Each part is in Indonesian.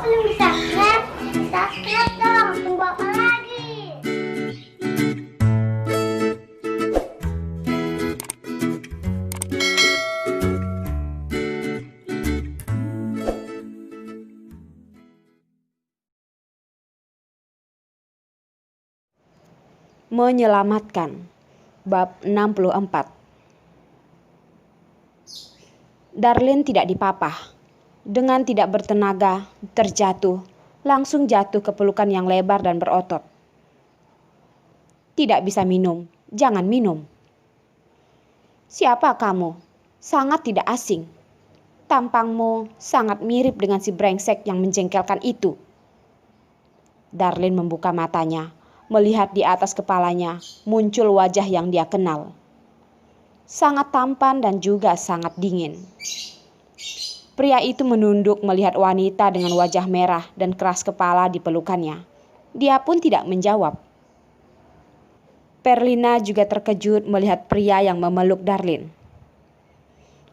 belum subscribe? Subscribe dong, tunggu apa lagi? Menyelamatkan. Bab 64. Darlin tidak dipapah. Dengan tidak bertenaga, terjatuh, langsung jatuh ke pelukan yang lebar dan berotot. Tidak bisa minum, jangan minum. Siapa kamu? Sangat tidak asing. Tampangmu sangat mirip dengan si brengsek yang menjengkelkan itu. Darlin membuka matanya. Melihat di atas kepalanya muncul wajah yang dia kenal. Sangat tampan dan juga sangat dingin. Pria itu menunduk melihat wanita dengan wajah merah dan keras kepala di pelukannya. Dia pun tidak menjawab. Perlina juga terkejut melihat pria yang memeluk Darlin.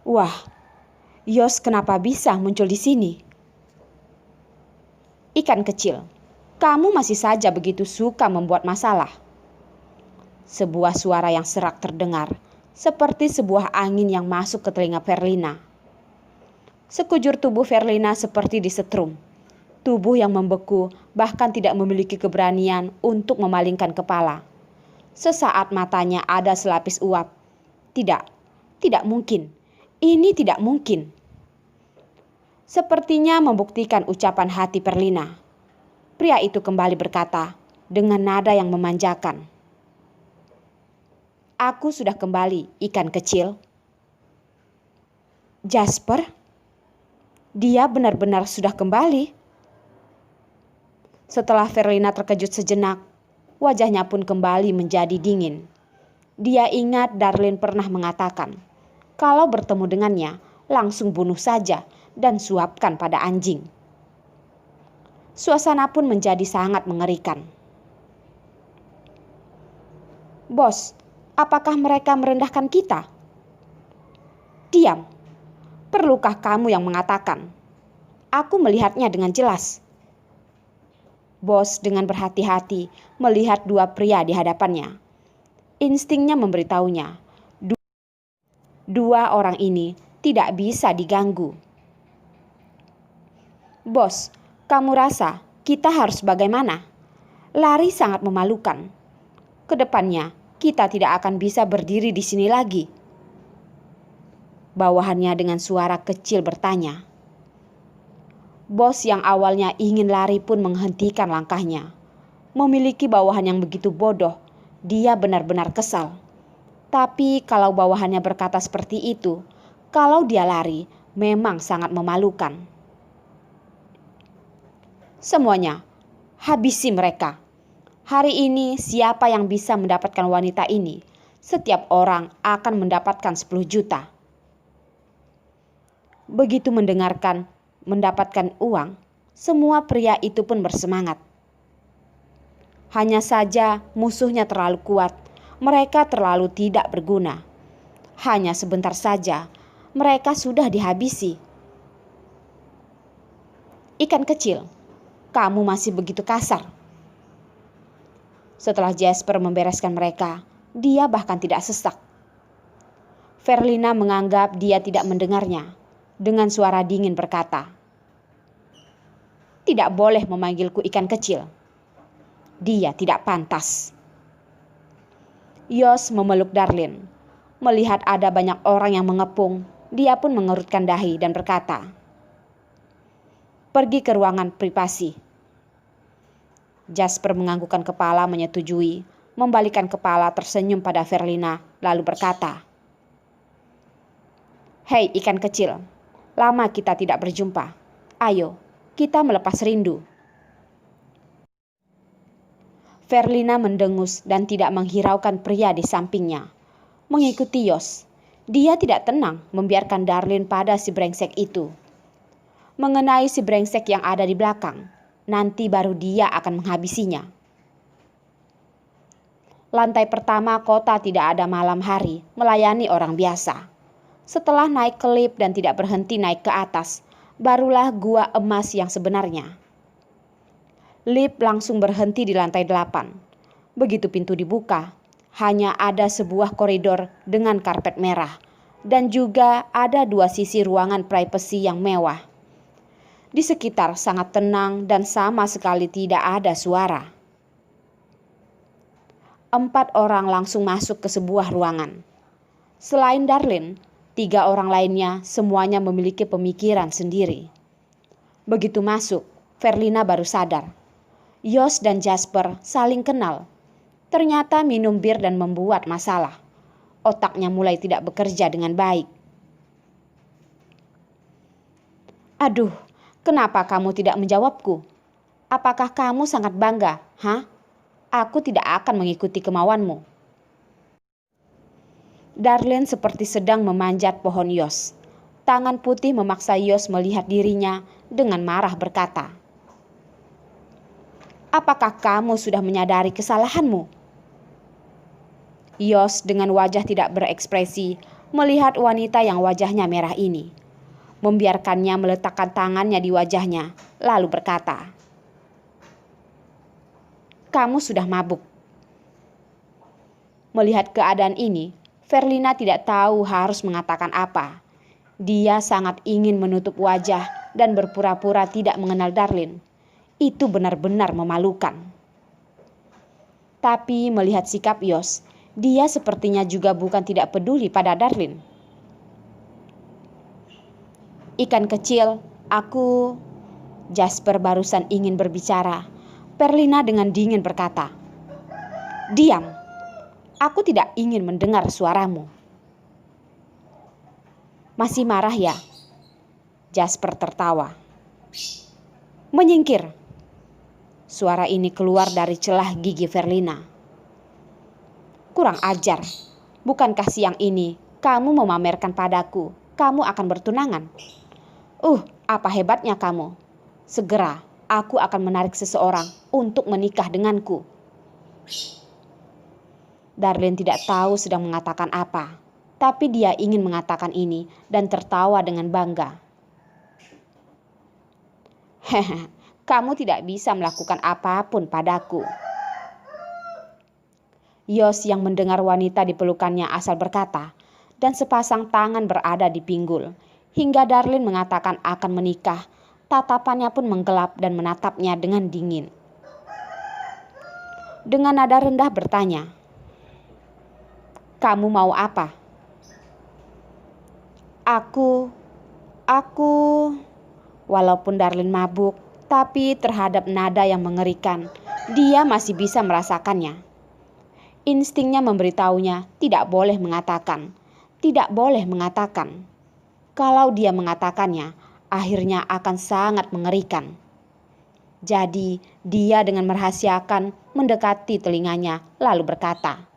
Wah, Yos kenapa bisa muncul di sini? Ikan kecil. Kamu masih saja begitu suka membuat masalah. Sebuah suara yang serak terdengar, seperti sebuah angin yang masuk ke telinga Perlina. Sekujur tubuh Perlina seperti disetrum. Tubuh yang membeku bahkan tidak memiliki keberanian untuk memalingkan kepala. Sesaat matanya ada selapis uap. Tidak mungkin. Ini tidak mungkin. Sepertinya membuktikan ucapan hati Perlina. Pria itu kembali berkata dengan nada yang memanjakan. Aku sudah kembali, ikan kecil. Jasper? Dia benar-benar sudah kembali. Setelah Perlina terkejut sejenak, wajahnya pun kembali menjadi dingin. Dia ingat Darlin pernah mengatakan, kalau bertemu dengannya, langsung bunuh saja dan suapkan pada anjing. Suasana pun menjadi sangat mengerikan. Bos, apakah mereka merendahkan kita? Diam. Perlukah kamu yang mengatakan? Aku melihatnya dengan jelas. Bos dengan berhati-hati melihat dua pria di hadapannya. Instingnya memberitahunya, dua orang ini tidak bisa diganggu. Bos, kamu rasa kita harus bagaimana? Lari sangat memalukan. Kedepannya kita tidak akan bisa berdiri di sini lagi. Bawahannya dengan suara kecil bertanya. Bos yang awalnya ingin lari pun menghentikan langkahnya. Memiliki bawahan yang begitu bodoh, dia benar-benar kesal. Tapi kalau bawahannya berkata seperti itu, kalau dia lari memang sangat memalukan. Semuanya, habisi mereka. Hari ini siapa yang bisa mendapatkan wanita ini? Setiap orang akan mendapatkan 10 juta. Begitu mendapatkan uang, semua pria itu pun bersemangat. Hanya saja musuhnya terlalu kuat, mereka terlalu tidak berguna. Hanya sebentar saja, mereka sudah dihabisi. Ikan kecil. Kamu masih begitu kasar. Setelah Jasper membereskan mereka, dia bahkan tidak sesak. Perlina menganggap dia tidak mendengarnya. Dengan suara dingin berkata, tidak boleh memanggilku ikan kecil. Dia tidak pantas. Yos memeluk Darlin. Melihat ada banyak orang yang mengepung, dia pun mengerutkan dahi dan berkata, pergi ke ruangan privasi. Jasper menganggukkan kepala menyetujui, membalikan kepala tersenyum pada Perlina, lalu berkata, hei ikan kecil, lama kita tidak berjumpa. Ayo, kita melepas rindu. Perlina mendengus dan tidak menghiraukan pria di sampingnya. Mengikuti Yos, dia tidak tenang membiarkan Darlin pada si brengsek itu. Mengenai si brengsek yang ada di belakang, nanti baru dia akan menghabisinya. Lantai pertama kota tidak ada malam hari, melayani orang biasa. Setelah naik ke lift dan tidak berhenti naik ke atas, barulah gua emas yang sebenarnya. Lift langsung berhenti di lantai 8. Begitu pintu dibuka, hanya ada sebuah koridor dengan karpet merah dan juga ada 2 sisi ruangan privasi yang mewah. Di sekitar sangat tenang dan sama sekali tidak ada suara. 4 orang langsung masuk ke sebuah ruangan. Selain Darlin, 3 orang lainnya semuanya memiliki pemikiran sendiri. Begitu masuk, Verlina baru sadar. Yos dan Jasper saling kenal. Ternyata minum bir dan membuat masalah. Otaknya mulai tidak bekerja dengan baik. Aduh, kenapa kamu tidak menjawabku? Apakah kamu sangat bangga, hah? Aku tidak akan mengikuti kemauanmu. Darlin seperti sedang memanjat pohon Yos. Tangan putih memaksa Yos melihat dirinya dengan marah berkata, "Apakah kamu sudah menyadari kesalahanmu?" Yos dengan wajah tidak berekspresi melihat wanita yang wajahnya merah ini. Membiarkannya meletakkan tangannya di wajahnya, lalu berkata, "Kamu sudah mabuk." Melihat keadaan ini, Verlina tidak tahu harus mengatakan apa. Dia sangat ingin menutup wajah dan berpura-pura tidak mengenal Darlin. Itu benar-benar memalukan. Tapi melihat sikap Yos, dia sepertinya juga bukan tidak peduli pada Darlin. "Ikan kecil, aku..." Jasper barusan ingin berbicara. Verlina dengan dingin berkata, "Diam, aku tidak ingin mendengar suaramu." "Masih marah ya?" Jasper tertawa. "Menyingkir." Suara ini keluar dari celah gigi Verlina. "Kurang ajar, bukankah siang ini kamu memamerkan padaku kamu akan bertunangan? Apa hebatnya kamu? Segera aku akan menarik seseorang untuk menikah denganku." Darlin tidak tahu sedang mengatakan apa, tapi dia ingin mengatakan ini dan tertawa dengan bangga. "Hehe, kamu tidak bisa melakukan apapun padaku." Yos yang mendengar wanita di pelukannya asal berkata, dan sepasang tangan berada di pinggul, hingga Darlin mengatakan akan menikah. Tatapannya pun menggelap dan menatapnya dengan dingin. Dengan nada rendah bertanya, "Kamu mau apa?" Aku... Walaupun Darlin mabuk, tapi terhadap nada yang mengerikan, dia masih bisa merasakannya. Instingnya memberitahunya tidak boleh mengatakan. Kalau dia mengatakannya, akhirnya akan sangat mengerikan. Jadi dia dengan merahasiakan mendekati telinganya lalu berkata,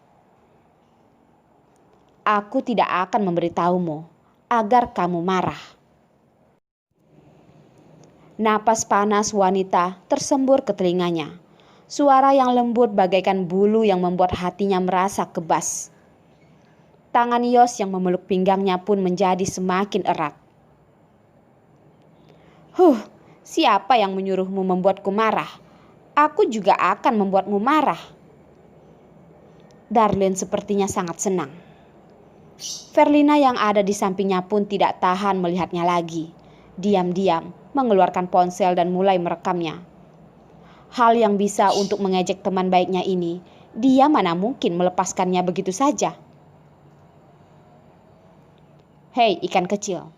"Aku tidak akan memberitahumu agar kamu marah." Napas panas wanita tersembur ke telinganya. Suara yang lembut bagaikan bulu yang membuat hatinya merasa kebas. Tangan Yos yang memeluk pinggangnya pun menjadi semakin erat. Siapa yang menyuruhmu membuatku marah? Aku juga akan membuatmu marah." Darlin sepertinya sangat senang. Verlina yang ada di sampingnya pun tidak tahan melihatnya lagi. Diam-diam mengeluarkan ponsel dan mulai merekamnya. Hal yang bisa untuk mengejek teman baiknya ini, dia mana mungkin melepaskannya begitu saja. "Hei ikan kecil,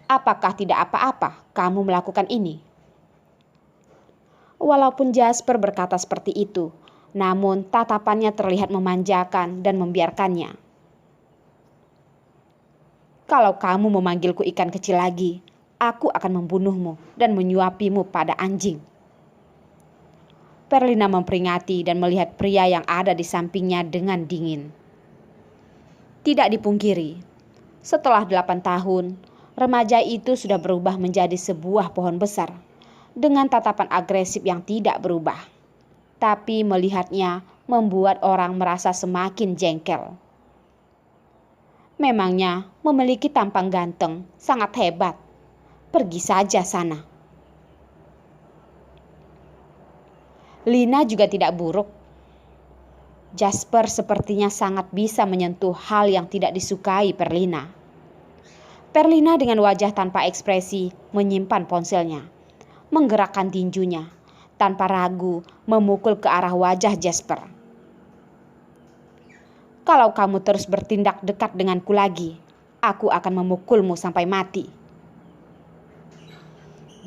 apakah tidak apa-apa kamu melakukan ini?" Walaupun Jasper berkata seperti itu, namun tatapannya terlihat memanjakan dan membiarkannya. "Kalau kamu memanggilku ikan kecil lagi, aku akan membunuhmu dan menyuapimu pada anjing." Verlina memperingati dan melihat pria yang ada di sampingnya dengan dingin. Tidak dipungkiri, setelah 8 tahun, remaja itu sudah berubah menjadi sebuah pohon besar dengan tatapan agresif yang tidak berubah. Tapi melihatnya membuat orang merasa semakin jengkel. Memangnya memiliki tampang ganteng sangat hebat. Pergi saja sana. Lina juga tidak buruk. Jasper sepertinya sangat bisa menyentuh hal yang tidak disukai Perlina. Perlina dengan wajah tanpa ekspresi menyimpan ponselnya, menggerakkan tinjunya, tanpa ragu memukul ke arah wajah Jasper. Kalau kamu terus bertindak dekat denganku lagi, aku akan memukulmu sampai mati.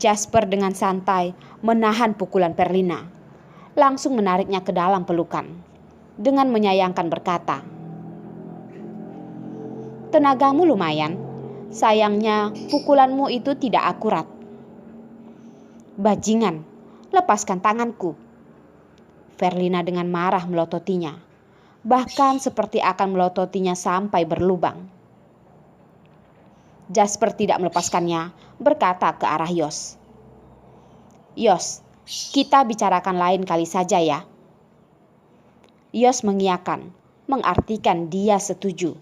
Jasper dengan santai menahan pukulan Perlina, langsung menariknya ke dalam pelukan, dengan menyayangkan berkata, "Tenagamu lumayan, sayangnya pukulanmu itu tidak akurat." "Bajingan, lepaskan tanganku." Perlina dengan marah melototinya, bahkan seperti akan melototinya sampai berlubang. Jasper tidak melepaskannya, berkata ke arah Yos, "Yos, kita bicarakan lain kali saja ya." Yos mengiyakan, mengartikan dia setuju.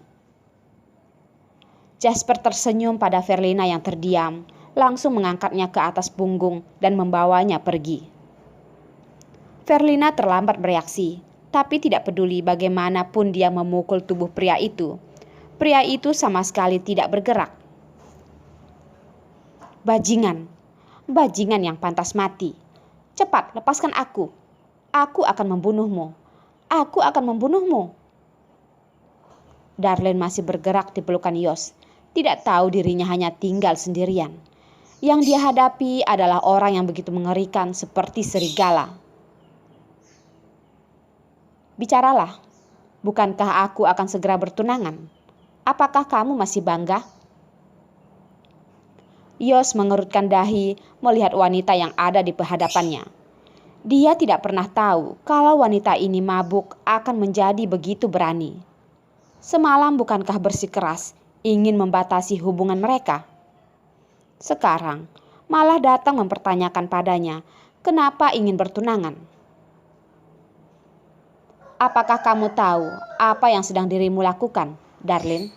Jasper tersenyum pada Perlina yang terdiam, langsung mengangkatnya ke atas punggung dan membawanya pergi. Perlina terlambat bereaksi, tapi tidak peduli bagaimanapun dia memukul tubuh pria itu sama sekali tidak bergerak. "Bajingan, bajingan yang pantas mati. Cepat lepaskan aku. Aku akan membunuhmu. Aku akan membunuhmu." Darlene masih bergerak di pelukan Yos, tidak tahu dirinya hanya tinggal sendirian. Yang dia hadapi adalah orang yang begitu mengerikan seperti serigala. "Bicaralah, bukankah aku akan segera bertunangan? Apakah kamu masih bangga?" Yos mengerutkan dahi melihat wanita yang ada di hadapannya. Dia tidak pernah tahu kalau wanita ini mabuk akan menjadi begitu berani. Semalam bukankah bersikeras ingin membatasi hubungan mereka? Sekarang malah datang mempertanyakan padanya kenapa ingin bertunangan. "Apakah kamu tahu apa yang sedang dirimu lakukan, Darlene?"